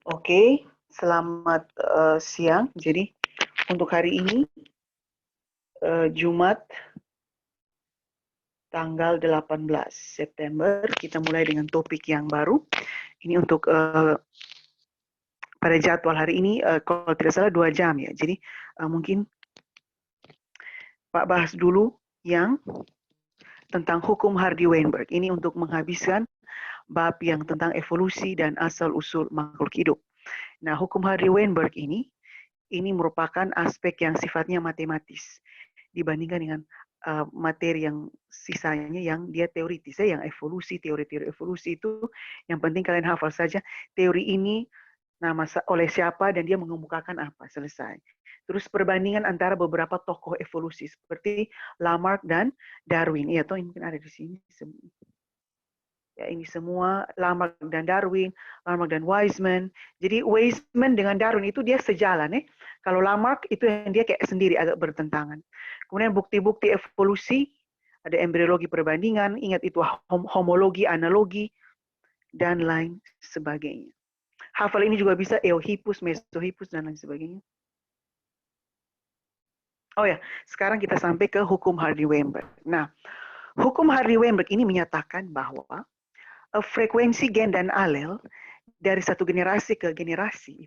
Oke, selamat siang. Jadi untuk hari ini Jumat tanggal 18 September kita mulai dengan topik yang baru. Ini untuk pada jadwal hari ini kalau tidak salah 2 jam ya. Jadi mungkin Pak bahas dulu yang tentang hukum Hardy-Weinberg. Ini untuk menghabiskan bab yang tentang evolusi dan asal-usul makhluk hidup. Nah, hukum Hardy-Weinberg ini merupakan aspek yang sifatnya matematis dibandingkan dengan materi yang sisanya yang dia teoritis ya, yang evolusi, teori-teori evolusi itu yang penting kalian hafal saja teori ini nama oleh siapa dan dia mengemukakan apa, selesai. Terus perbandingan antara beberapa tokoh evolusi seperti Lamarck dan Darwin. Iya, toh mungkin ada di sini. Ya, ini semua Lamarck dan Darwin, Lamarck dan Weismann. Jadi Weismann dengan Darwin itu dia sejalan ya. Kalau Lamarck itu yang dia kayak sendiri agak bertentangan. Kemudian bukti-bukti evolusi, ada embriologi perbandingan, ingat itu homologi, analogi, dan lain sebagainya. Hafal ini juga bisa Eohippus, Mesohippus, dan lain sebagainya. Oh ya, sekarang kita sampai ke hukum Hardy-Weinberg. Nah, hukum Hardy-Weinberg ini menyatakan bahwa frekuensi gen dan alel dari satu generasi ke generasi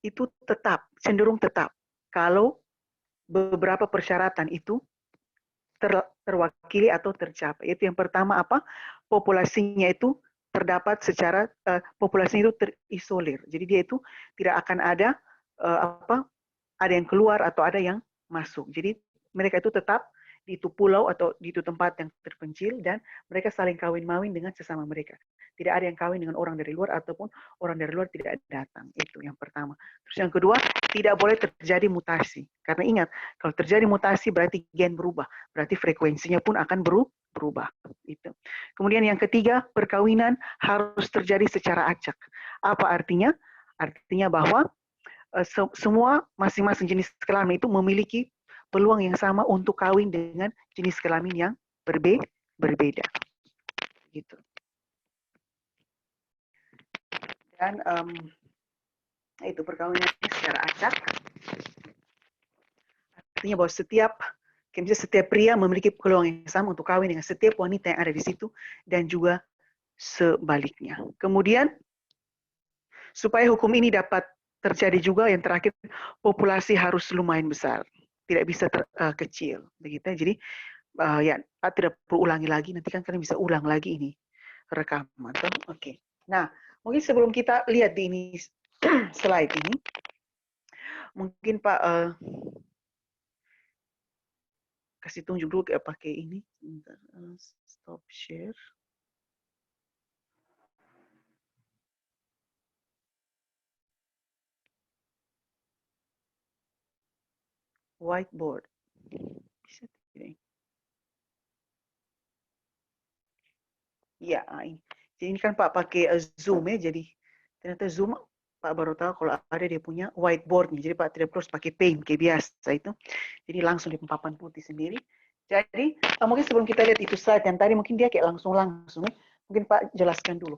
itu tetap, cenderung tetap. Kalau beberapa persyaratan itu terwakili atau tercapai. Itu yang pertama apa? Populasinya itu terdapat secara populasinya itu terisolir. Jadi dia itu tidak akan ada ada yang keluar atau ada yang masuk. Jadi mereka itu tetap di itu pulau atau di itu tempat yang terpencil dan mereka saling kawin-mawin dengan sesama mereka. Tidak ada yang kawin dengan orang dari luar ataupun orang dari luar tidak datang. Itu yang pertama. Terus yang kedua, tidak boleh terjadi mutasi. Karena ingat, kalau terjadi mutasi berarti gen berubah. Berarti frekuensinya pun akan berubah. Itu. Kemudian yang ketiga, perkawinan harus terjadi secara acak. Apa artinya? Artinya bahwa semua masing-masing jenis kelamin itu memiliki peluang yang sama untuk kawin dengan jenis kelamin yang berbeda. Gitu. Dan itu perkawinan secara acak. Artinya bahwa setiap pria memiliki peluang yang sama untuk kawin dengan setiap wanita yang ada di situ dan juga sebaliknya. Kemudian supaya hukum ini dapat terjadi juga yang terakhir populasi harus lumayan besar, tidak bisa kecil, begitu. Jadi ya tidak perlu ulangi lagi, nanti kan kalian bisa ulang lagi ini rekaman. Oke. Nah, mungkin sebelum kita lihat di ini slide ini, mungkin Pak kasih tunjuk dulu pakai ini. Stop share. Whiteboard. Bisa tidak? Ya, ini. Jadi ini kan Pak pakai Zoom ya, jadi ternyata Zoom Pak baru tahu kalau ada dia punya whiteboard-nya. Jadi Pak tidak perlu pakai paint kayak biasa itu. Jadi langsung di papan putih sendiri. Jadi mungkin sebelum kita lihat itu slide yang tadi mungkin dia kayak langsung ya. Mungkin Pak jelaskan dulu.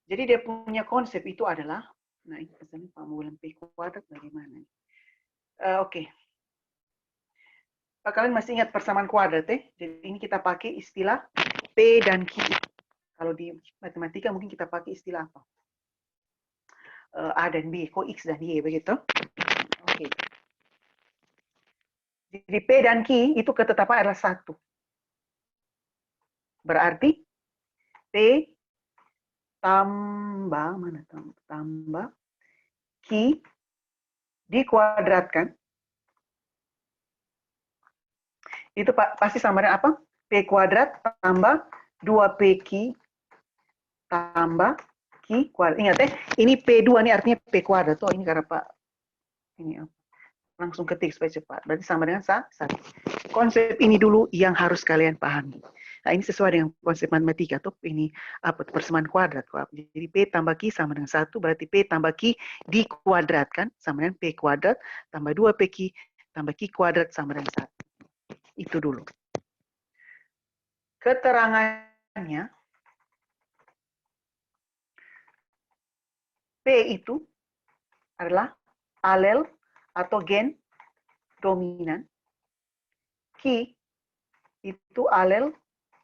Jadi dia punya konsep itu adalah, nah ini pesannya Pak mau bilang P kuadrat bagaimana? Oke. Kalian masih ingat persamaan kuadrat ya? Jadi ini kita pakai istilah P dan Q. Kalau di matematika mungkin kita pakai istilah apa? A dan B, kok X dan Y begitu. Oke. Jadi P dan Q itu ketetapan adalah satu. Berarti P tambah mana tambah Q dikuadratkan itu pasti sama dengan apa? P kuadrat tambah 2PQ tambah Q kuadrat. Ingat ya, ini P2 ini artinya P kuadrat. Oh, ini karena Pak ini langsung ketik supaya cepat. Berarti sama dengan 1. Konsep ini dulu yang harus kalian pahami. Nah, ini sesuai dengan konsep matematika tuh ini apa persamaan kuadrat. Jadi P tambah Q sama dengan 1, berarti P tambah Q dikuadratkan sama dengan P kuadrat tambah 2PQ tambah Q kuadrat sama dengan 1. Itu dulu. Keterangannya, P itu adalah alel atau gen dominan. Q itu alel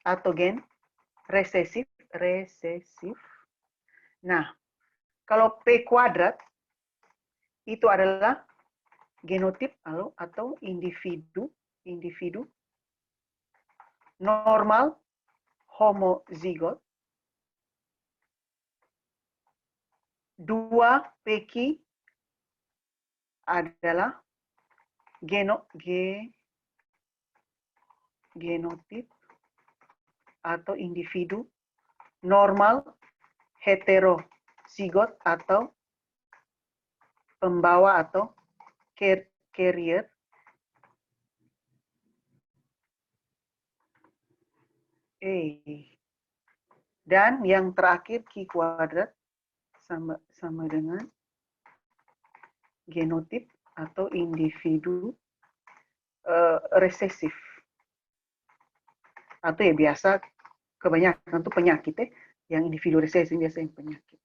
atau gen resesif. Nah, kalau P kuadrat itu adalah genotip atau individu normal homozigot. 2 PQ adalah genotip atau individu normal heterozigot atau pembawa atau carrier. Dan yang terakhir Q kuadrat sama dengan genotip atau individu resesif. Atau ya biasa kebanyakan itu penyakit yang individu resesif biasa yang penyakit.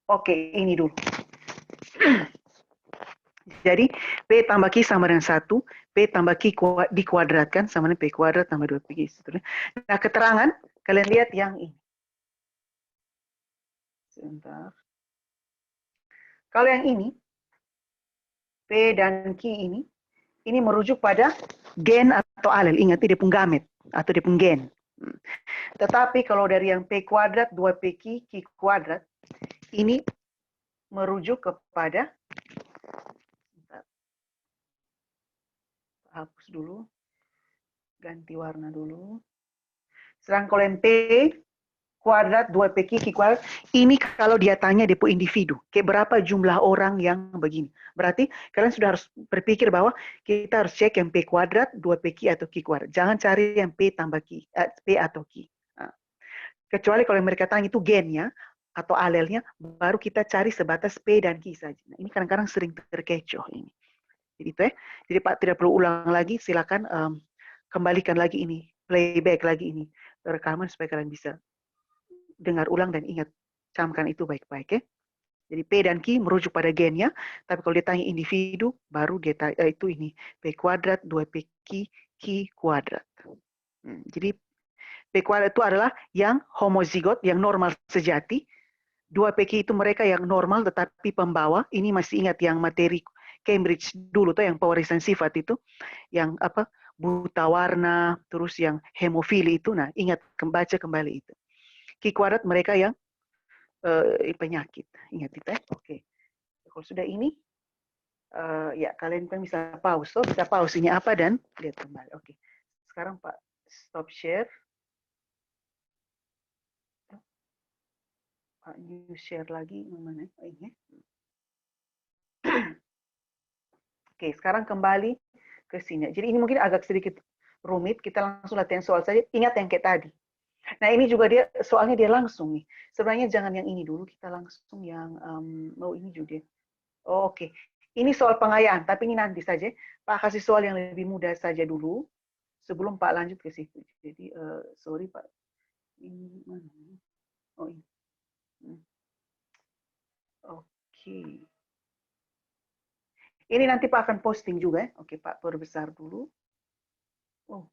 Oke, ini dulu. Jadi P tambah Q sama dengan 1, P tambah Q dikuadratkan sama dengan P kuadrat tambah 2PQ. Nah, keterangan kalian lihat yang ini. Sebentar. Kalau yang ini, P dan Q ini merujuk pada gen atau alel. Ingat, dia pun gamet atau dia pun gen. Tetapi kalau dari yang P kuadrat, 2PQ, Q kuadrat, ini merujuk kepada, hapus dulu, ganti warna dulu. Sedangkan kalau yang P kuadrat, 2PQ, Q kuadrat, ini kalau dia tanya dia pun individu, kayak berapa jumlah orang yang begini. Berarti kalian sudah harus berpikir bahwa kita harus cek yang P kuadrat, 2PQ atau Q kuadrat. Jangan cari yang P tambah Q, P atau Q. Nah, kecuali kalau yang mereka tanya itu gennya atau alelnya, baru kita cari sebatas P dan Q saja. Nah, ini kadang-kadang sering terkecoh ini. Jadi itu Jadi Pak tidak perlu ulang lagi, silakan kembalikan lagi ini, playback lagi ini, rekaman supaya kalian bisa dengar ulang dan ingat, camkan itu baik-baik Jadi P dan Q merujuk pada gennya, tapi kalau ditanya individu, baru dia itu ini, P kuadrat, 2PQ, Q kuadrat. Jadi P kuadrat itu adalah yang homozigot, yang normal sejati. 2PQ itu mereka yang normal tetapi pembawa. Ini masih ingat yang materi Cambridge dulu tuh yang pewarisan sifat itu, yang apa buta warna, terus yang hemofili itu. Nah, ingat baca kembali itu. Q kuadrat mereka yang penyakit. Ingat itu Oke. Kalau sudah ini, ya kalian kan bisa pause. Bisa pause ini apa dan lihat kembali. Oke. Sekarang Pak stop share. Pak new share lagi mana? Ini. Oke, sekarang kembali ke sini. Jadi ini mungkin agak sedikit rumit. Kita langsung latihan soal saja. Ingat yang kayak tadi. Nah ini juga dia soalnya dia langsung nih. Sebenarnya jangan yang ini dulu, kita langsung yang ini juga. Oh, Oke. Ini soal pengayaan, tapi ini nanti saja. Pak kasih soal yang lebih mudah saja dulu sebelum Pak lanjut ke situ. Jadi sorry Pak. Ini mana? Oh ini. Oke. Ini nanti Pak akan posting juga. Oke Pak, perbesar dulu. Oh.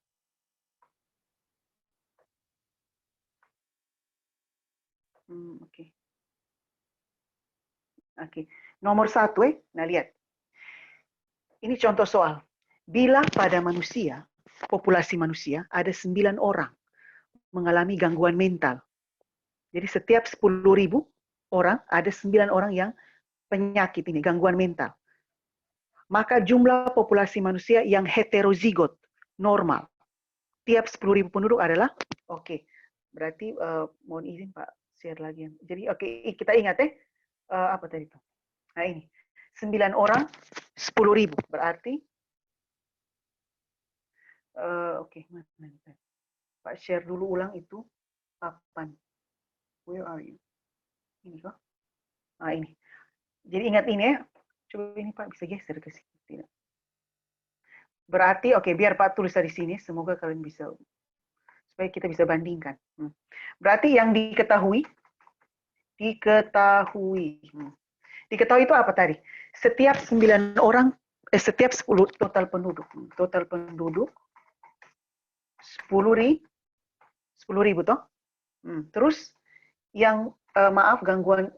Oke. Oke. Nomor 1 Nah lihat. Ini contoh soal. Bila pada manusia, populasi manusia, ada 9 orang mengalami gangguan mental. Jadi setiap 10.000 orang, ada 9 orang yang penyakit ini, gangguan mental. Maka jumlah populasi manusia yang heterozigot, normal, tiap 10.000 penduduk adalah, oke. Berarti mohon izin Pak, share lagi. Jadi oke, kita ingat apa tadi itu? Nah ini, 9 orang, 10.000. Berarti, oke, mana? Pak share dulu ulang itu, kapan? Where are you? Ini kok? Nah ini. Jadi ingat ini Coba ini Pak bisa geser ke sini. Tidak. Berarti, oke, biar Pak tulis di sini. Semoga kalian bisa, supaya kita bisa bandingkan. Berarti yang diketahui, Diketahui. Diketahui itu apa tadi? Setiap 9 orang, setiap 10 total penduduk. Total penduduk 10.000 toh. Terus yang maaf gangguan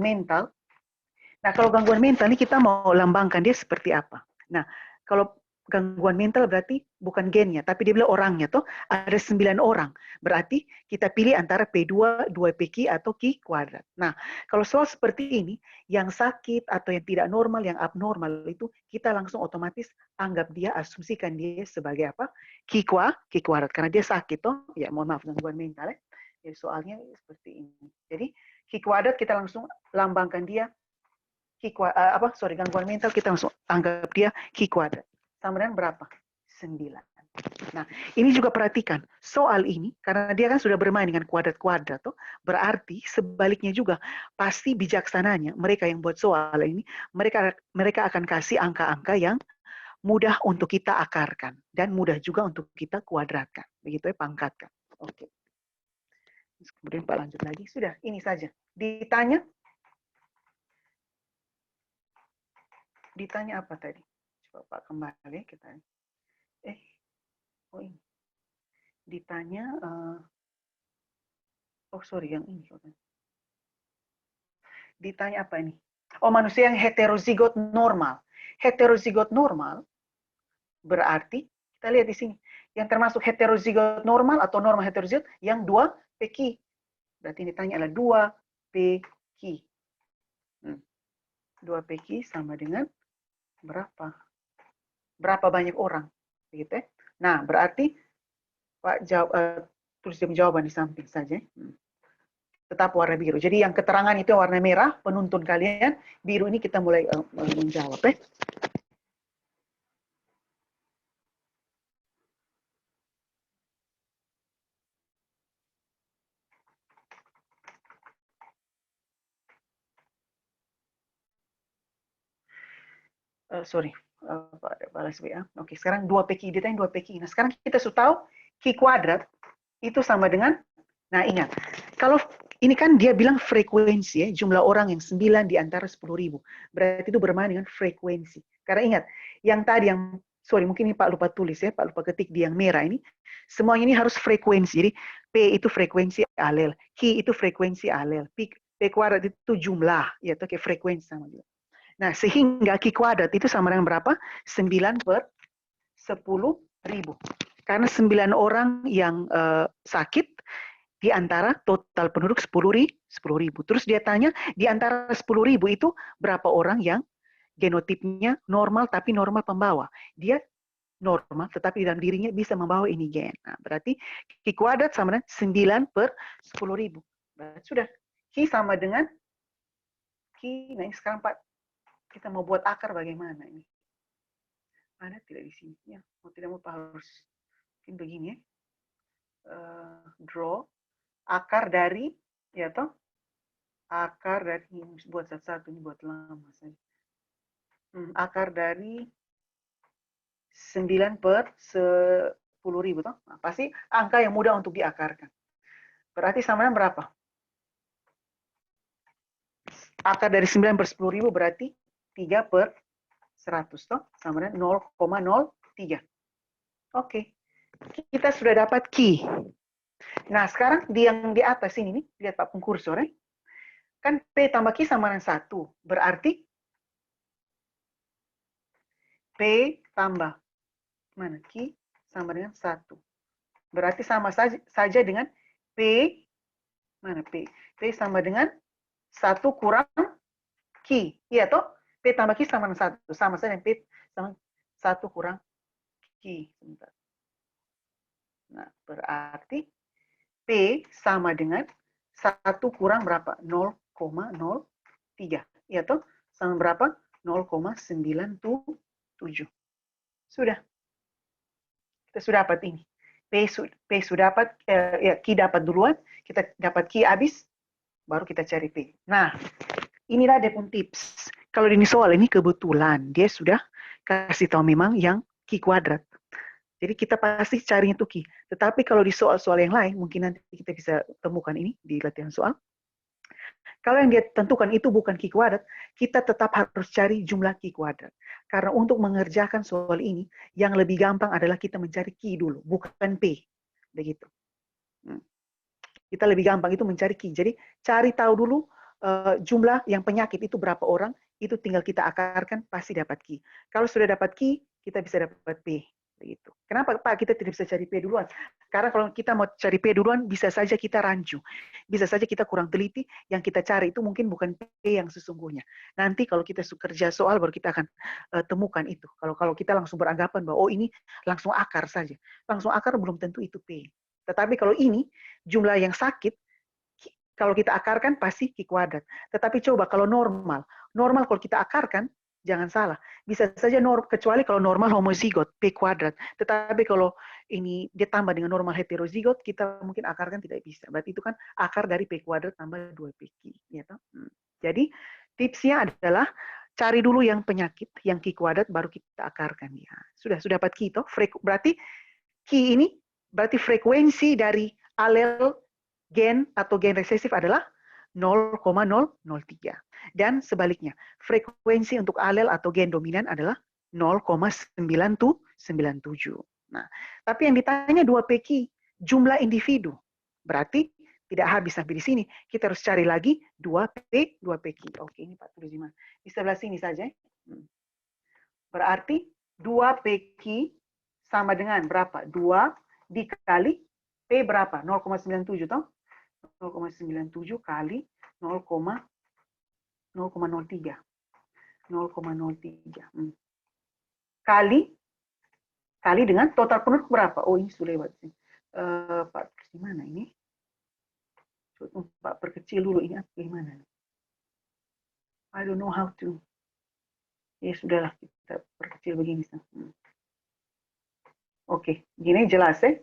mental. Nah, kalau gangguan mental ini kita mau lambangkan dia seperti apa? Nah, kalau gangguan mental berarti bukan gennya, tapi dia bilang orangnya tuh ada 9 orang. Berarti kita pilih antara P2, 2PQ atau Q kuadrat. Nah, kalau soal seperti ini, yang sakit atau yang tidak normal, yang abnormal itu kita langsung otomatis anggap dia, asumsikan dia sebagai apa? Q kuadrat. Karena dia sakit toh, ya mohon maaf gangguan mental ya. Jadi soalnya seperti ini. Jadi Q kuadrat kita langsung lambangkan dia gangguan mental kita langsung anggap dia Q kuadrat. Sama dengan berapa? 9. Nah, ini juga perhatikan. Soal ini, karena dia kan sudah bermain dengan kuadrat-kuadrat, berarti sebaliknya juga, pasti bijaksananya, mereka yang buat soal ini, mereka akan kasih angka-angka yang mudah untuk kita akarkan, dan mudah juga untuk kita kuadratkan. Begitu ya, pangkatkan. Oke. Kemudian Pak lanjut lagi. Sudah, ini saja. Ditanya apa tadi? Coba Pak kembali kita. Ini. Ditanya, yang ini. Ditanya apa ini? Manusia yang heterozigot normal. Heterozigot normal berarti, kita lihat di sini, yang termasuk heterozigot normal atau normal heterozigot, yang 2PQ. Berarti ditanya adalah 2PQ. 2PQ sama dengan berapa? Berapa banyak orang? Begitu ya. Nah, berarti Pak tulis jawaban di samping saja. Tetap warna biru. Jadi yang keterangan itu warna merah, penuntun kalian. Biru ini kita mulai menjawab. Balas WA. Oke, sekarang 2PQ. Ditanya 2PQ. Nah, sekarang kita sudah tahu Q kuadrat itu sama dengan, nah ingat, kalau ini kan dia bilang frekuensi ya, jumlah orang yang 9 di antara 10.000. Berarti itu bermain dengan frekuensi. Karena ingat, yang tadi mungkin ini Pak lupa tulis ya, Pak lupa ketik di yang merah ini. Semuanya ini harus frekuensi. Jadi P itu frekuensi alel, Q itu frekuensi alel, P kuadrat itu jumlah, ya itu kayak frekuensi sama juga. Nah, sehingga Q kuadrat itu sama dengan berapa? 9 per 10.000. Karena 9 orang yang sakit di antara total penduduk 10.000. Terus dia tanya, di antara 10.000 itu berapa orang yang genotipnya normal tapi normal pembawa. Dia normal tetapi dalam dirinya bisa membawa ini gen. Nah, berarti Q kuadrat sama dengan 9 per 10.000. Berarti sudah. Q sama dengan Q. Nah, ini sekarang Pak, kita mau buat akar bagaimana ini? Ada tidak di sini? Ya, mau tidak mau Pak harus mungkin begini ya. Draw akar dari, ya toh? Akar dari, ini buat satu-satu, ini buat lama saja. Akar dari 9 per 10.000 toh? Nah, pasti angka yang mudah untuk diakarkan. Berarti sama dengan berapa? Akar dari 9 per 10.000 berarti 3 per 100 toh? Sama dengan 0,03. Oke. Kita sudah dapat Q. Nah, sekarang yang di atas ini nih, lihat Pak pengkursor ya. Kan P tambah Q sama dengan 1. Berarti P tambah mana? Q sama dengan 1. Berarti sama saja dengan P, mana P? P sama dengan 1 kurang Q. Iya toh? P tambah Q sama dengan 1. Sama saja dengan P sama 1 kurang Q. Sebentar. Nah, berarti P sama dengan 1 kurang berapa? 0,03. Ya toh? Sama berapa? 0,97. Sudah. Kita sudah dapat ini. P sudah dapat, Q dapat duluan, kita dapat Q habis, baru kita cari P. Nah, inilah dia pun tips. Kalau ini soal ini kebetulan, dia sudah kasih tahu memang yang Q kuadrat. Jadi kita pasti cari itu Ki. Tetapi kalau di soal-soal yang lain, mungkin nanti kita bisa temukan ini di latihan soal. Kalau yang dia tentukan itu bukan Ki kuadrat, kita tetap harus cari jumlah Ki kuadrat. Karena untuk mengerjakan soal ini, yang lebih gampang adalah kita mencari Ki dulu, bukan P. Begitu. Kita lebih gampang itu mencari Ki. Jadi cari tahu dulu jumlah yang penyakit itu berapa orang, itu tinggal kita akarkan, pasti dapat Ki. Kalau sudah dapat Ki, kita bisa dapat P. Begitu. Kenapa Pak kita tidak bisa cari P duluan? Karena kalau kita mau cari P duluan, bisa saja kita rancu. Bisa saja kita kurang teliti, yang kita cari itu mungkin bukan P yang sesungguhnya. Nanti kalau kita kerja soal, baru kita akan temukan itu. Kalau kita langsung beranggapan bahwa, oh ini langsung akar saja. Langsung akar belum tentu itu P. Tetapi kalau ini, jumlah yang sakit, kalau kita akarkan pasti Ki kuadrat. Tetapi coba kalau normal kalau kita akarkan, jangan salah. Bisa saja kecuali kalau normal homozigot, P kuadrat. Tetapi kalau ini dia tambah dengan normal heterozigot, kita mungkin akarkan tidak bisa. Berarti itu kan akar dari P kuadrat tambah 2P Ki. Ya, jadi tipsnya adalah cari dulu yang penyakit, yang Ki kuadrat, baru kita akarkan. Ya, sudah dapat Ki. Berarti Ki ini, berarti frekuensi dari alel gen atau gen resesif adalah 0,003. Dan sebaliknya, frekuensi untuk alel atau gen dominan adalah 0,997. Nah, tapi yang ditanya 2 PQ, jumlah individu. Berarti tidak habis sampai di sini. Kita harus cari lagi 2 PQ. Oke, ini Pak tulis di mana? Di sebelah sini saja. Berarti 2 PQ sama dengan berapa? 2 dikali P berapa? 0,97 toh? 0,97 kali 0,03. 0,03. Kali dengan total penduduk berapa? Oh, ini sudah lewat sih. Pak, gimana ini? Pak, perkecil dulu. Ini apa? Gimana? I don't know how to. Ya, sudahlah. Kita perkecil begini. Oke, gini jelas ya.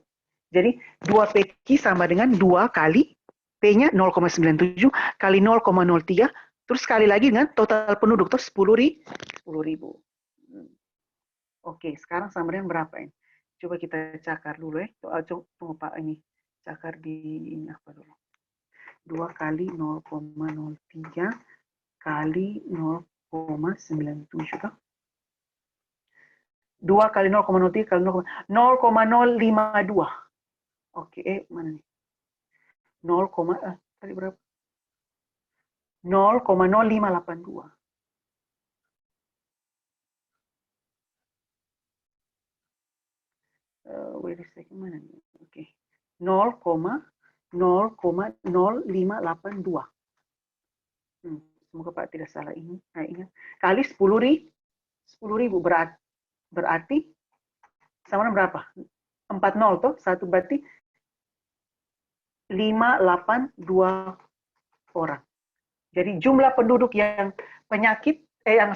Jadi 2 PQ sama dengan 2 kali P-nya 0,97 kali 0,03, terus sekali lagi dengan total penduduk, terus 10.000. Oke, sekarang sama dengan berapa ini? Coba kita cakar dulu ya. Tunggu Pak, ini cakar di ini apa dulu. 2 kali 0,03 kali 0,97 kan? 2 kali 0,03 kali 0,052. Oke, mana nih? 0, kali berapa? 0,0582. Wait a second, mana nih? Oke. 0,0582. Semoga Pak tidak salah ini. Nah, ingat. Kali 10.000 berarti sama dengan berapa? 40 toh, 1 berarti 582 orang. Jadi jumlah penduduk yang penyakit, yang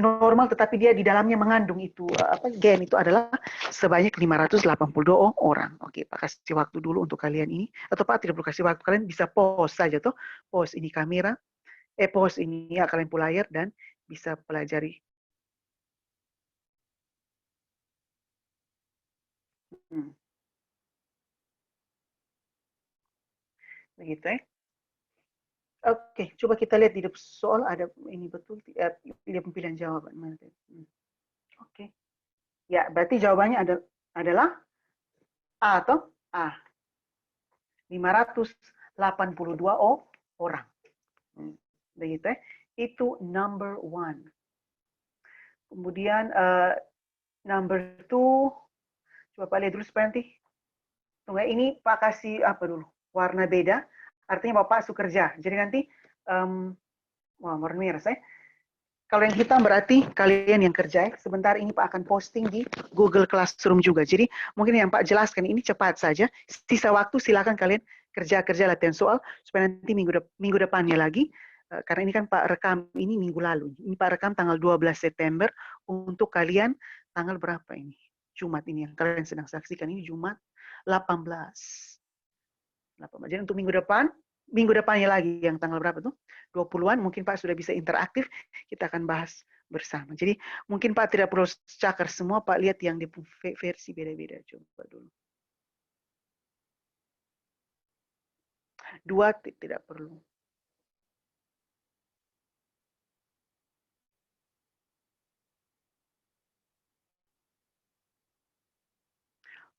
normal tetapi dia di dalamnya mengandung itu gen itu adalah sebanyak 582 orang. Oke, Pak kasih waktu dulu untuk kalian ini. Atau Pak tidak perlu kasih waktu, kalian bisa pause saja tuh. Pause ini kamera, pause ini ya, kalian pun layar dan bisa pelajari. Begitu ya. Oke, coba kita lihat di soal ada ini betul lihat pilihan jawaban mana. Oke. Ya, berarti jawabannya adalah A atau A. 582 orang. Begitu ya. Itu number 1. Kemudian number 2, coba Pak lihat dulu supaya nanti. Tunggu, ini Pak kasih apa dulu? Warna beda. Artinya Bapak su kerja. Jadi nanti warna merah saya. Kalau yang hitam berarti kalian yang kerja. Sebentar ini Pak akan posting di Google Classroom juga. Jadi mungkin yang Pak jelaskan ini cepat saja. Sisa waktu silakan kalian kerja latihan soal supaya nanti minggu depannya lagi. Karena ini kan Pak rekam ini minggu lalu. Ini Pak rekam tanggal 12 September untuk kalian tanggal berapa ini? Jumat ini yang kalian sedang saksikan ini Jumat 18. Jadi untuk minggu depannya lagi yang tanggal berapa tuh? 20-an mungkin Pak sudah bisa interaktif. Kita akan bahas bersama. Jadi mungkin Pak tidak perlu cakar semua, Pak lihat yang di versi beda-beda. Coba dulu. 2 tidak perlu.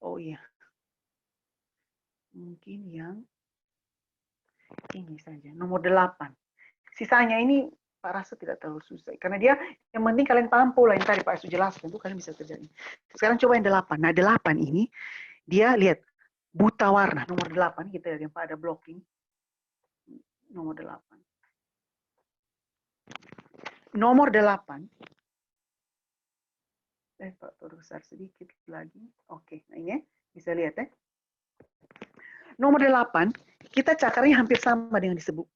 Oh iya. Mungkin yang ini saja, nomor 8. Sisanya ini Pak rasa tidak terlalu susah. Karena dia, yang penting kalian paham pola yang tadi Pak Su jelaskan, itu kalian bisa kerjain. Sekarang coba yang 8. Nah 8 ini, dia lihat, buta warna. Nomor 8, kita lihat yang Pak ada blocking. Nomor 8. Nomor 8. Pak turun besar sedikit lagi. Oke, nah ini ya, bisa lihat ya. Nomor 8, kita cakarnya hampir sama dengan disebut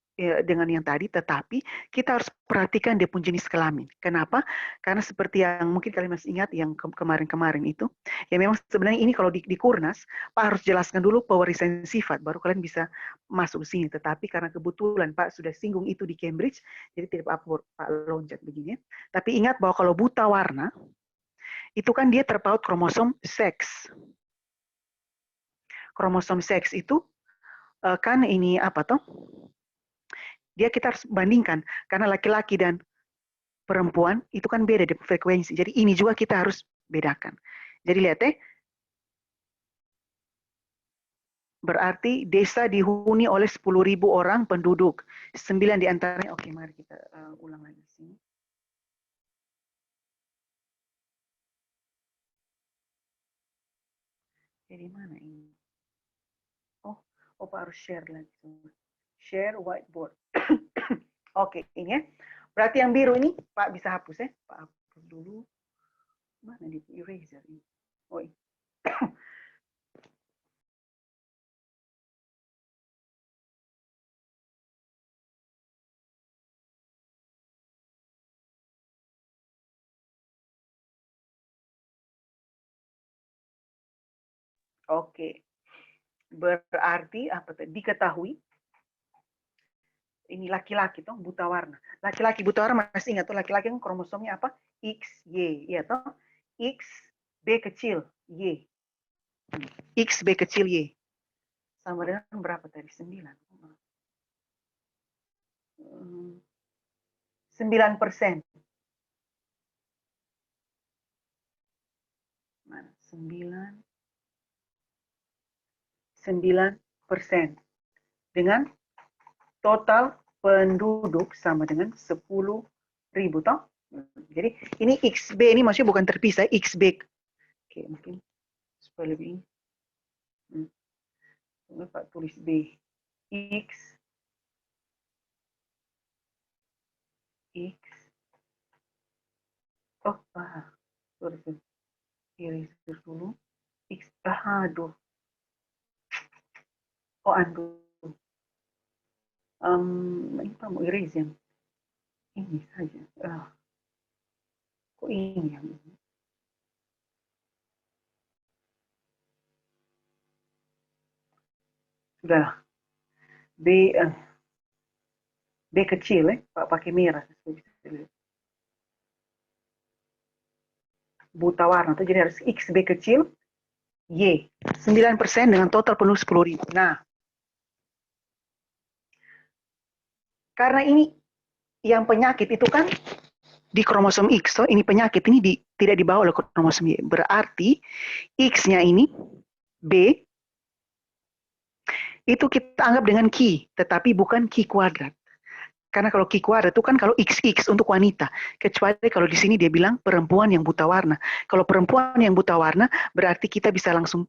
dengan yang tadi, tetapi kita harus perhatikan dia pun jenis kelamin. Kenapa? Karena seperti yang mungkin kalian masih ingat yang kemarin-kemarin itu, ya memang sebenarnya ini kalau di Kurnas, Pak harus jelaskan dulu pewarisan sifat, baru kalian bisa masuk ke sini. Tetapi karena kebetulan Pak sudah singgung itu di Cambridge, jadi tidak apa Pak loncat begini. Tapi ingat bahwa kalau buta warna, itu kan dia terpaut kromosom seks. Kromosom seks itu kan ini apa toh? Dia kita harus bandingkan karena laki-laki dan perempuan itu kan beda di frekuensi. Jadi ini juga kita harus bedakan. Jadi lihat ya. Berarti desa dihuni oleh 10.000 orang penduduk. 9 di antaranya. Oke, mari kita ulang lagi sini. Jadi mana ini? Oh, Pak harus share lagi. Share whiteboard. Oke, ini ya. Berarti yang biru ini Pak bisa hapus ya. Pak hapus dulu. Mana di eraser ini? Oh, ini. Oke. Berarti apa tadi? Diketahui ini laki-laki toh buta warna. Laki-laki buta warna masih ingat tuh laki-laki kan kromosomnya apa? XY, ya toh? X B kecil Y. X B kecil Y. Sama dengan berapa tadi? 9. 9%. Mana? 9% dengan total penduduk sama dengan 10.000 toh. Jadi ini XB ini maksudnya bukan terpisah XB. Oke, mungkin supaya lebih ini. Pak tulis B. X oh sorry eraser dulu X aduh aduh ini Pak mau erase yang ini saja kok ini yang ini sudahlah B kecil Pak pakai merah buta warna itu jadi harus X B kecil Y 9% dengan total penuh 10.000. Nah, karena ini yang penyakit itu kan di kromosom X, so ini penyakit ini tidak dibawa oleh kromosom Y. Berarti X-nya ini B itu kita anggap dengan Ki, tetapi bukan Ki kuadrat. Karena kalau Ki kuadrat itu kan kalau XX untuk wanita. Kecuali kalau di sini dia bilang perempuan yang buta warna. Kalau perempuan yang buta warna berarti kita bisa langsung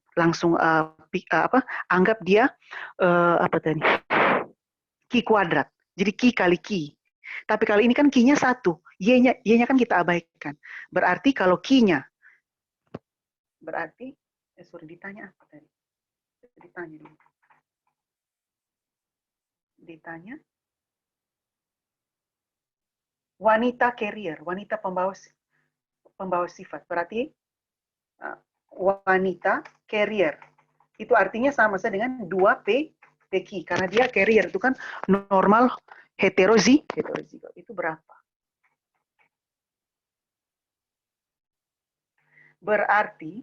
anggap dia apa tadi? Ki kuadrat. Jadi Ki kali Ki. Tapi kalau ini kan Ki-nya 1, Y-nya kan kita abaikan. Berarti kalau Ki-nya berarti ditanya apa tadi? Ditanya wanita carrier, wanita pembawa sifat. Berarti wanita carrier. Itu artinya sama saja dengan 2P PQ karena dia carrier itu kan normal heterozigot. Itu berapa? Berarti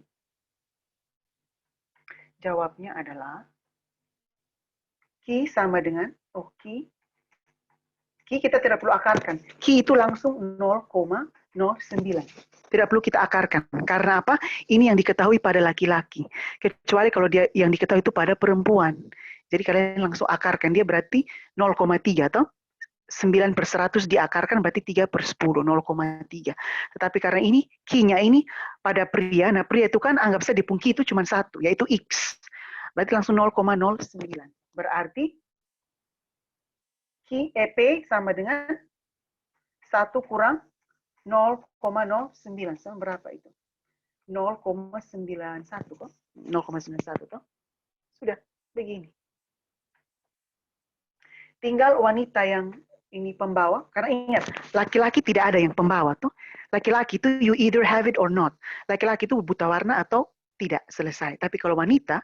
jawabnya adalah Q sama dengan, Q kita tidak perlu akarkan. Q itu langsung 0,09. Tidak perlu kita akarkan. Karena apa? Ini yang diketahui pada laki-laki. Kecuali kalau dia yang diketahui itu pada perempuan. Jadi kalian langsung akarkan. Dia berarti 0,3 atau 9/100 diakarkan berarti 3/10, 0,3. Tetapi karena ini, Q-nya ini pada pria, nah pria itu kan anggap saja di pungki itu cuma satu, yaitu X. Berarti langsung 0,09. Berarti P sama dengan 1 kurang 0,09. Sama berapa itu? 0,91 kok. 0,91 toh. Sudah, begini. Tinggal wanita yang ini pembawa, karena ingat, laki-laki tidak ada yang pembawa tuh. Laki-laki itu you either have it or not. Laki-laki itu buta warna atau tidak, selesai. Tapi kalau wanita,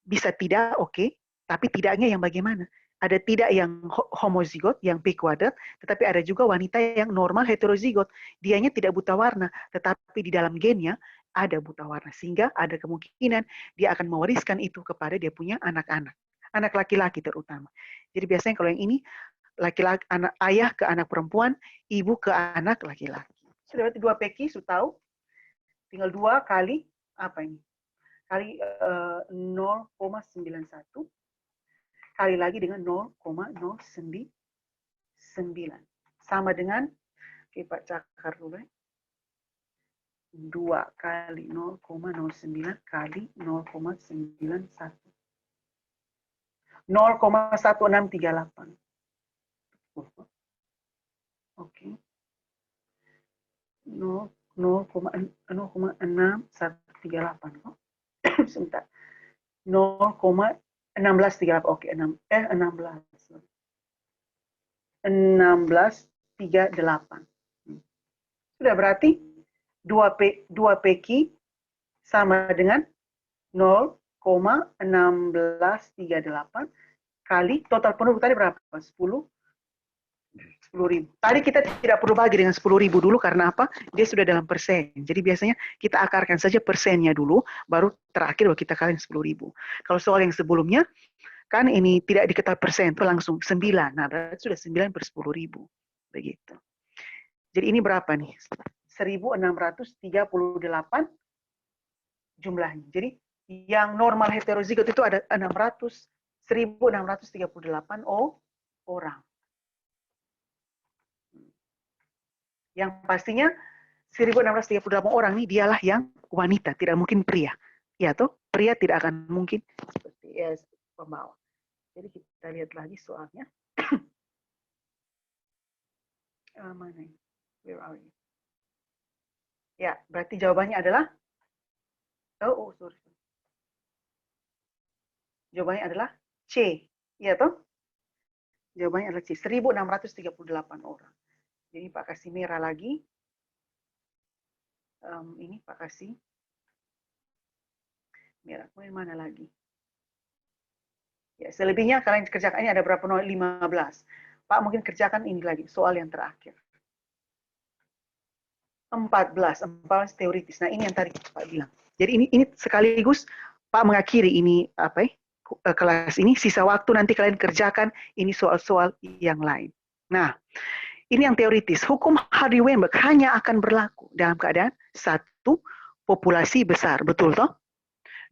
bisa tidak, oke. Tapi tidaknya yang bagaimana? Ada tidak yang homozigot, yang P kuadrat, tetapi ada juga wanita yang normal heterozigot. Dianya tidak buta warna, tetapi di dalam gennya ada buta warna. Sehingga ada kemungkinan dia akan mewariskan itu kepada dia punya anak-anak. Anak laki-laki terutama. Jadi biasanya kalau yang ini, laki-laki, anak ayah ke anak perempuan, ibu ke anak laki-laki. Sudah berarti 2 PQ, sudah tahu. Tinggal 2 kali, apa ini? Kali 0,91. Kali lagi dengan 0,099. Sama dengan, oke Pak cakar dulu ya. 2 kali 0,09 kali 0,91. 0,1638. Oke. 0,6138 kok. Sebentar. 0,1638. Oke, 16. 1638. Sudah berarti 2 PQ sama dengan 0,1638 kali total penduduk tadi berapa? 10.000. Tadi kita tidak perlu bagi dengan 10.000 dulu karena apa? Dia sudah dalam persen. Jadi biasanya kita akarkan saja persennya dulu, baru terakhir baru kita kaliin 10.000. Kalau soal yang sebelumnya, kan ini tidak diketahui persen, itu langsung 9. Nah, berarti sudah 9/10.000. Begitu. Jadi ini berapa nih? 1.638 jumlahnya. Jadi yang normal heterozigot itu ada 1.638 orang. Yang pastinya 1.638 orang ini dialah yang wanita, tidak mungkin pria. Ya toh, pria tidak akan mungkin seperti pembawa. Jadi kita lihat lagi soalnya. Mana ini? Where are you? Ya, berarti jawabannya adalah sorry. Jawabannya adalah C. Ya toh? Jawabannya adalah C. 1.638 orang. Jadi Pak kasih merah lagi. Ini Pak kasih merah. Kemudian mana lagi? Ya, selebihnya kalian kerjakan. Ini ada berapa? 15. Pak mungkin kerjakan ini lagi. Soal yang terakhir. 14 teoritis. Nah ini yang tadi Pak bilang. Jadi ini sekaligus Pak mengakhiri ini apa ya? Kelas ini. Sisa waktu nanti kalian kerjakan ini soal-soal yang lain. Nah. Ini yang teoritis. Hukum Hardy-Weinberg hanya akan berlaku dalam keadaan 1, populasi besar. Betul toh?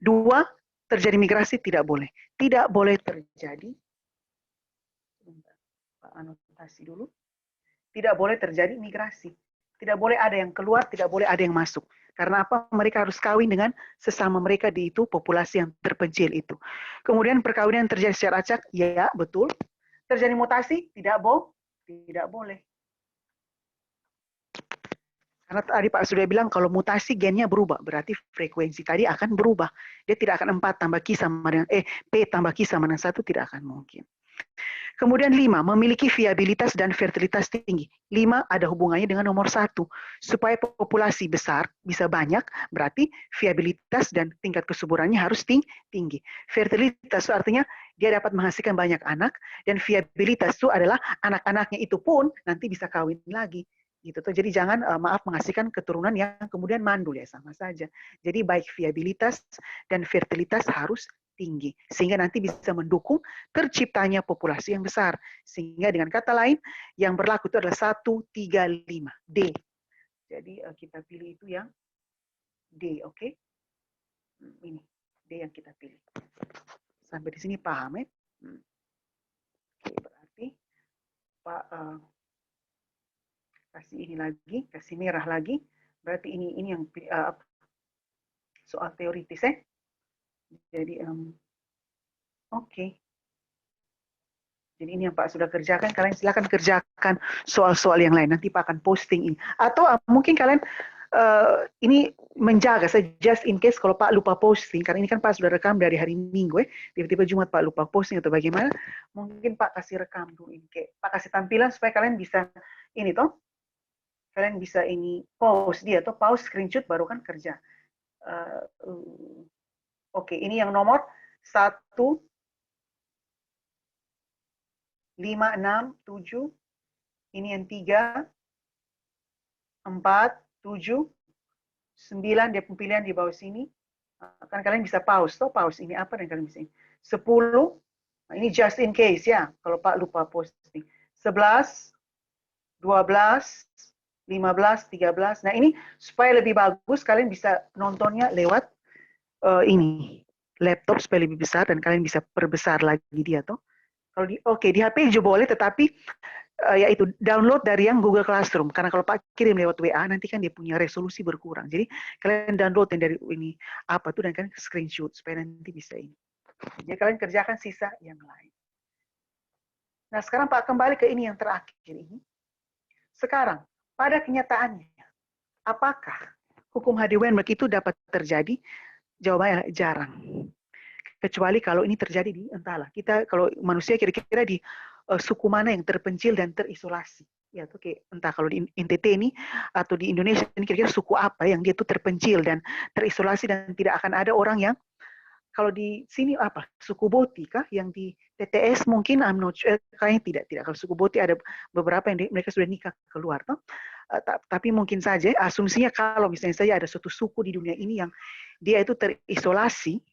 2, terjadi migrasi tidak boleh. Tidak boleh terjadi. Pak anotasi dulu. Tidak boleh terjadi migrasi. Tidak boleh ada yang keluar, tidak boleh ada yang masuk. Karena apa? Mereka harus kawin dengan sesama mereka di itu populasi yang terpencil itu. Kemudian perkawinan terjadi secara acak, ya betul. Terjadi mutasi, tidak boleh. Karena tadi Pak sudah bilang kalau mutasi gennya berubah, berarti frekuensi tadi akan berubah. Dia tidak akan 4 tambah Q sama dengan P tambah Q sama dengan 1 tidak akan mungkin. Kemudian 5, memiliki viabilitas dan fertilitas tinggi. 5 ada hubungannya dengan nomor 1. Supaya populasi besar, bisa banyak, berarti viabilitas dan tingkat kesuburannya harus tinggi. Fertilitas itu artinya dia dapat menghasilkan banyak anak, dan viabilitas itu adalah anak-anaknya itu pun nanti bisa kawin lagi. gitu tuh. Jadi jangan maaf mengasihkan keturunan yang kemudian mandul ya, sama saja. Jadi baik viabilitas dan fertilitas harus tinggi sehingga nanti bisa mendukung terciptanya populasi yang besar. Sehingga dengan kata lain yang berlaku itu adalah 135 D. Jadi kita pilih itu yang D, oke? Ini D yang kita pilih. Sampai di sini paham ya? Oke, berarti Pak kasih ini lagi, kasih merah lagi. Berarti ini yang soal teoritis ya. Jadi oke. Jadi ini yang Pak sudah kerjakan, kalian silakan kerjakan soal-soal yang lain. Nanti Pak akan posting ini. Atau mungkin kalian ini menjaga, just in case kalau Pak lupa posting, karena ini kan Pak sudah rekam dari hari Minggu, tiba-tiba Jumat Pak lupa posting atau bagaimana, mungkin Pak kasih rekam dulu ini, kayak Pak kasih tampilan supaya kalian bisa ini toh, kalian bisa ini pause dia atau pause screenshot baru kan kerja. Oke, ini yang nomor 1, 5, 6, 7. Ini yang 3, 4, 7, 9, dia pilihan di bawah sini. Kan kalian bisa pause, toh pause ini apa dan kalian bisa ini. 10, nah ini just in case ya, kalau Pak lupa posting. 11, 12, 15, 13. Nah ini supaya lebih bagus, kalian bisa nontonnya lewat ini laptop supaya lebih besar dan kalian bisa perbesar lagi dia tuh. Kalau di di HP juga boleh, tetapi yaitu download dari yang Google Classroom. Karena kalau Pak kirim lewat WA, nanti kan dia punya resolusi berkurang. Jadi kalian download yang dari ini apa tuh dan kalian screenshot supaya nanti bisa ini. Jadi kalian kerjakan sisa yang lain. Nah sekarang Pak kembali ke ini yang terakhir ini. Sekarang pada kenyataannya, apakah hukum Hardy-Weinberg itu dapat terjadi? Jawabannya jarang. Kecuali kalau ini terjadi di entahlah kita kalau manusia kira-kira di suku mana yang terpencil dan terisolasi ya tuh kayak entah kalau di NTT ini atau di Indonesia ini kira-kira suku apa yang dia tuh terpencil dan terisolasi dan tidak akan ada orang yang kalau di sini apa suku Boti kah yang di TTS mungkin I'm not sure, kayaknya tidak kalau suku Boti ada beberapa yang mereka sudah nikah keluar toh. Tapi mungkin saja asumsinya kalau misalnya saja ada suatu suku di dunia ini yang dia itu terisolasi,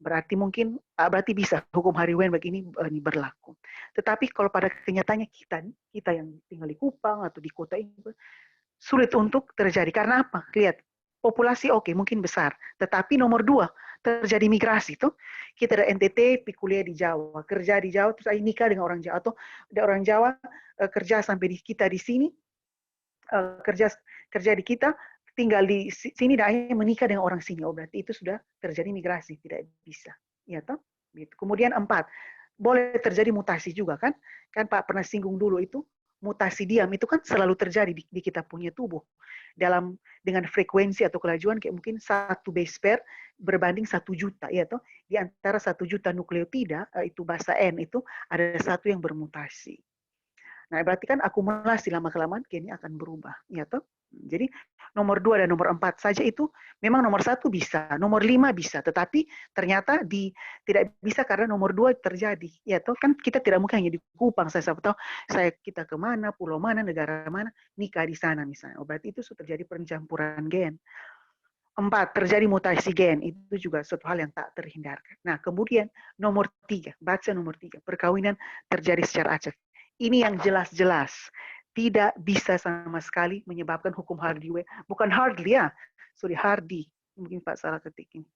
berarti mungkin berarti bisa hukum Hardy-Weinberg ini berlaku. Tetapi kalau pada kenyataannya kita yang tinggal di Kupang atau di kota ini sulit untuk terjadi karena apa? Lihat populasi mungkin besar, tetapi nomor 2 terjadi migrasi tuh. Kita ada NTT, kuliah di Jawa, kerja di Jawa, terus nikah dengan orang Jawa atau ada orang Jawa kerja sampai di kita di sini, kerja di kita, tinggal di sini dan akhirnya menikah dengan orang sini. Berarti itu sudah terjadi migrasi, tidak bisa. Ya toh? Gitu. Kemudian 4, boleh terjadi mutasi juga kan? Kan Pak pernah singgung dulu itu, mutasi diam itu kan selalu terjadi di kita punya tubuh. Dengan frekuensi atau kelajuan kayak mungkin 1 base pair berbanding 1 juta. Ya toh? Di antara 1 juta nukleotida, itu bahasa N itu, ada 1 yang bermutasi. Nah, berarti kan akumulasi lama-kelamaan kini akan berubah. Ya toh? Jadi nomor 2 dan nomor 4 saja itu memang nomor 1 bisa, nomor 5 bisa, tetapi ternyata tidak bisa karena nomor 2 terjadi. Ya toh kan kita tidak mungkin hanya di Kupang, saya tahu kita kemana, pulau mana, negara mana, nikah di sana misalnya. Berarti itu sudah terjadi pencampuran gen. 4, terjadi mutasi gen. Itu juga suatu hal yang tak terhindarkan. Nah, kemudian nomor 3, baca nomor 3, perkawinan terjadi secara acak. Ini yang jelas-jelas tidak bisa sama sekali menyebabkan hukum Hardy-Weinberg. Bukan Hardy ya, sorry Hardy. Mungkin Pak salah ketik ini.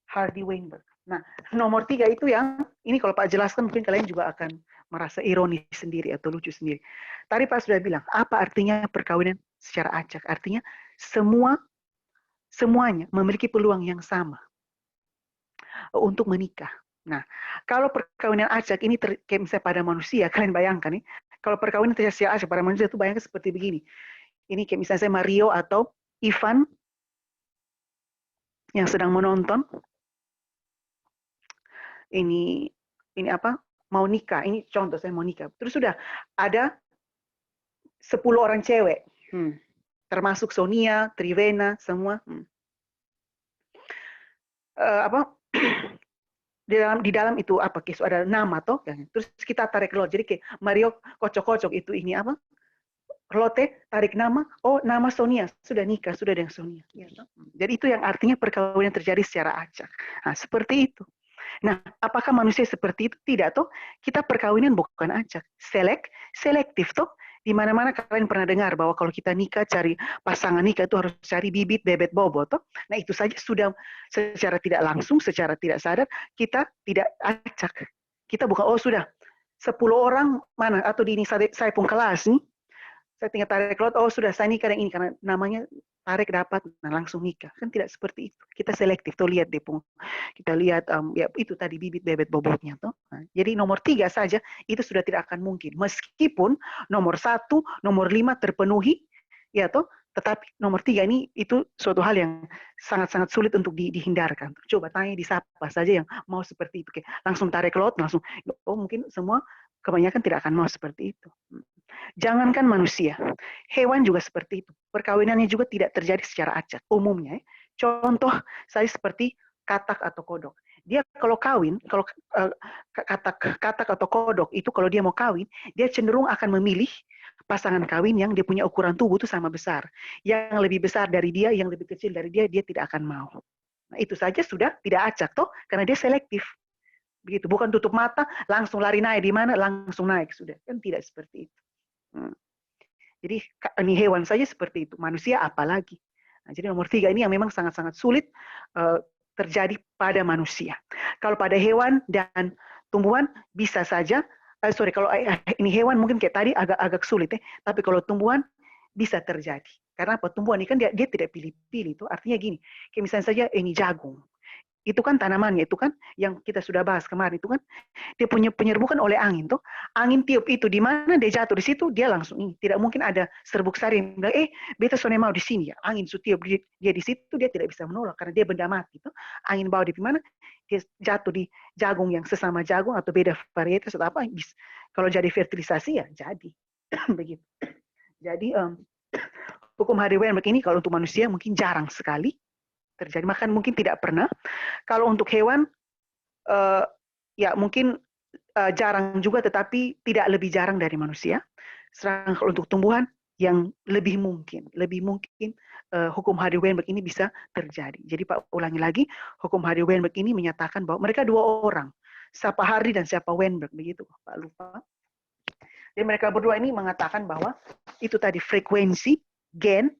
Hardy-Weinberg. Nah, nomor 3 itu yang, ini kalau Pak jelaskan mungkin kalian juga akan merasa ironis sendiri atau lucu sendiri. Tadi Pak sudah bilang, apa artinya perkawinan secara acak? Artinya semuanya memiliki peluang yang sama untuk menikah. Nah, kalau perkawinan acak ini kayak misalnya pada manusia, kalian bayangkan nih, kalau perkawinan terjadi acak pada manusia itu bayangkan seperti begini. Ini kayak misalnya saya Mario atau Ivan yang sedang menonton. Ini apa? Mau nikah. Ini contoh saya mau nikah. Terus sudah ada 10 orang cewek. Termasuk Sonia, Trivena, semua. Di dalam itu apa kisah ada nama toh, terus kita tarik keluar jadi kayak Mario kocok-kocok itu ini apa Lotte tarik nama, oh nama Sonia, sudah nikah, sudah dengan Sonia. Ya, jadi itu yang artinya perkawinan terjadi secara acak. Nah, seperti itu. Nah, apakah manusia seperti itu? Tidak, toh. Kita perkawinan bukan acak. Selektif, toh. Di mana-mana kalian pernah dengar bahwa kalau kita nikah, cari pasangan nikah itu harus cari bibit, bebet, bobot, toh. Nah, itu saja sudah secara tidak langsung, secara tidak sadar, kita tidak acak. Kita bukan, oh sudah, 10 orang mana, atau di ini saya pun kelas nih, saya tinggal tarik lot, oh sudah saya nikah yang ini karena namanya tarik dapat, nah langsung nikah. Kan tidak seperti itu. Kita selektif tuh, lihat deh, kita lihat ya itu tadi bibit bebet bobotnya tuh. Nah, jadi nomor 3 saja itu sudah tidak akan mungkin. Meskipun nomor 1, nomor 5 terpenuhi, ya toh, tetapi nomor 3 ini itu suatu hal yang sangat-sangat sulit untuk dihindarkan. Coba tanya di siapa saja yang mau seperti itu. Kayak langsung tarik lot, langsung, oh mungkin semua kebanyakan tidak akan mau seperti itu. Jangankan manusia, hewan juga seperti itu. Perkawinannya juga tidak terjadi secara acak umumnya. Contoh saya seperti katak atau kodok. Dia kalau kawin, kalau katak atau kodok itu kalau dia mau kawin, dia cenderung akan memilih pasangan kawin yang dia punya ukuran tubuh itu sama besar. Yang lebih besar dari dia, yang lebih kecil dari dia tidak akan mau. Nah, itu saja sudah tidak acak toh, karena dia selektif. Begitu, bukan tutup mata, langsung lari naik di mana, langsung naik sudah. Kan tidak seperti itu. Jadi ini hewan saja seperti itu, manusia apalagi. Nah, jadi nomor 3 ini yang memang sangat-sangat sulit terjadi pada manusia. Kalau pada hewan dan tumbuhan bisa saja, kalau ini hewan mungkin kayak tadi agak sulit ya, tapi kalau tumbuhan bisa terjadi. Karena apa? Tumbuhan ini kan dia tidak pilih-pilih, itu artinya gini, kayak misalnya saja ini jagung. Itu kan tanamannya, itu kan yang kita sudah bahas kemarin, itu kan dia punya penyerbukan oleh angin tuh. Angin tiup itu di mana dia jatuh di situ dia langsung ini. Tidak mungkin ada serbuk sari yang bilang, beta sone mau di sini ya. Angin tiup dia di situ dia tidak bisa menolak karena dia benda mati tuh. Angin bawa di mana dia jatuh di jagung yang sesama jagung atau beda varietas atau apa. Kalau jadi fertilisasi ya jadi begitu. Jadi hukum Hardy Weinberg ini kalau untuk manusia mungkin jarang sekali terjadi, bahkan mungkin tidak pernah. Kalau untuk hewan ya mungkin jarang juga, tetapi tidak lebih jarang dari manusia. Sedangkan kalau untuk tumbuhan yang lebih mungkin hukum Hardy Weinberg ini bisa terjadi. Jadi Pak ulangi lagi, hukum Hardy Weinberg ini menyatakan bahwa mereka 2 orang, siapa Hardy dan siapa Weinberg, begitu Pak lupa. Jadi mereka berdua ini mengatakan bahwa itu tadi frekuensi, gen,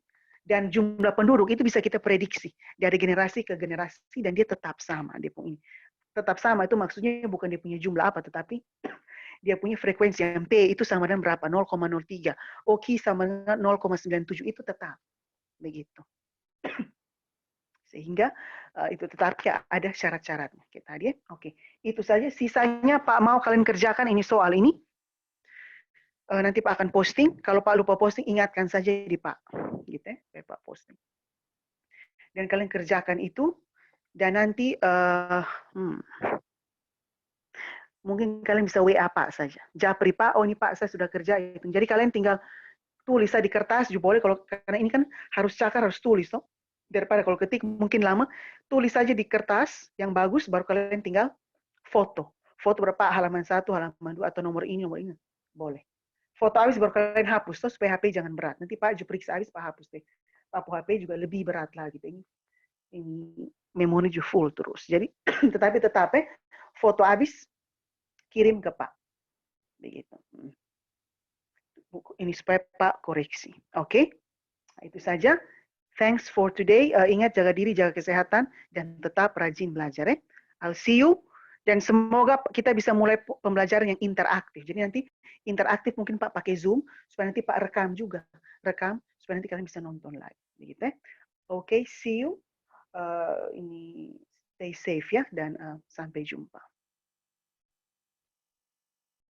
dan jumlah penduduk itu bisa kita prediksi dari generasi ke generasi dan dia tetap sama. Dia punya tetap sama itu maksudnya bukan dia punya jumlah apa, tetapi dia punya frekuensi yang P itu sama dengan berapa? 0,03. OK sama dengan 0,97 itu tetap begitu. Sehingga itu tetap ada syarat-syaratnya. Kita dia, oke. Itu saja. Sisanya Pak mau kalian kerjakan ini soal ini. Nanti Pak akan posting. Kalau Pak lupa posting, ingatkan saja di Pak. Gitu ya, Pak posting. Dan kalian kerjakan itu. Dan nanti, mungkin kalian bisa WA Pak saja. Japri Pak, oh ini Pak saya sudah kerja itu. Jadi kalian tinggal tulis di kertas juga boleh, kalau karena ini kan harus cakar, harus tulis toh. Daripada kalau ketik mungkin lama, tulis saja di kertas yang bagus, baru kalian tinggal foto. Foto berapa halaman 1, halaman 2 atau nomor ini. Boleh. Foto habis baru kalian hapus toh supaya HP jangan berat. Nanti Pak periksa habis Pak hapus deh. Pak HP juga lebih berat lagi. Ini memori juga full terus. Jadi tetapi foto habis kirim ke Pak. Begitu. Ini supaya Pak koreksi. Oke? Nah, itu saja. Thanks for today. Ingat jaga diri, jaga kesehatan, dan tetap rajin belajar. I'll see you. Dan semoga kita bisa mulai pembelajaran yang interaktif. Jadi nanti interaktif mungkin Pak pakai Zoom, supaya nanti Pak rekam juga. Rekam, supaya nanti kalian bisa nonton lagi. Begitu ya. Oke, see you. Ini stay safe ya, dan sampai jumpa.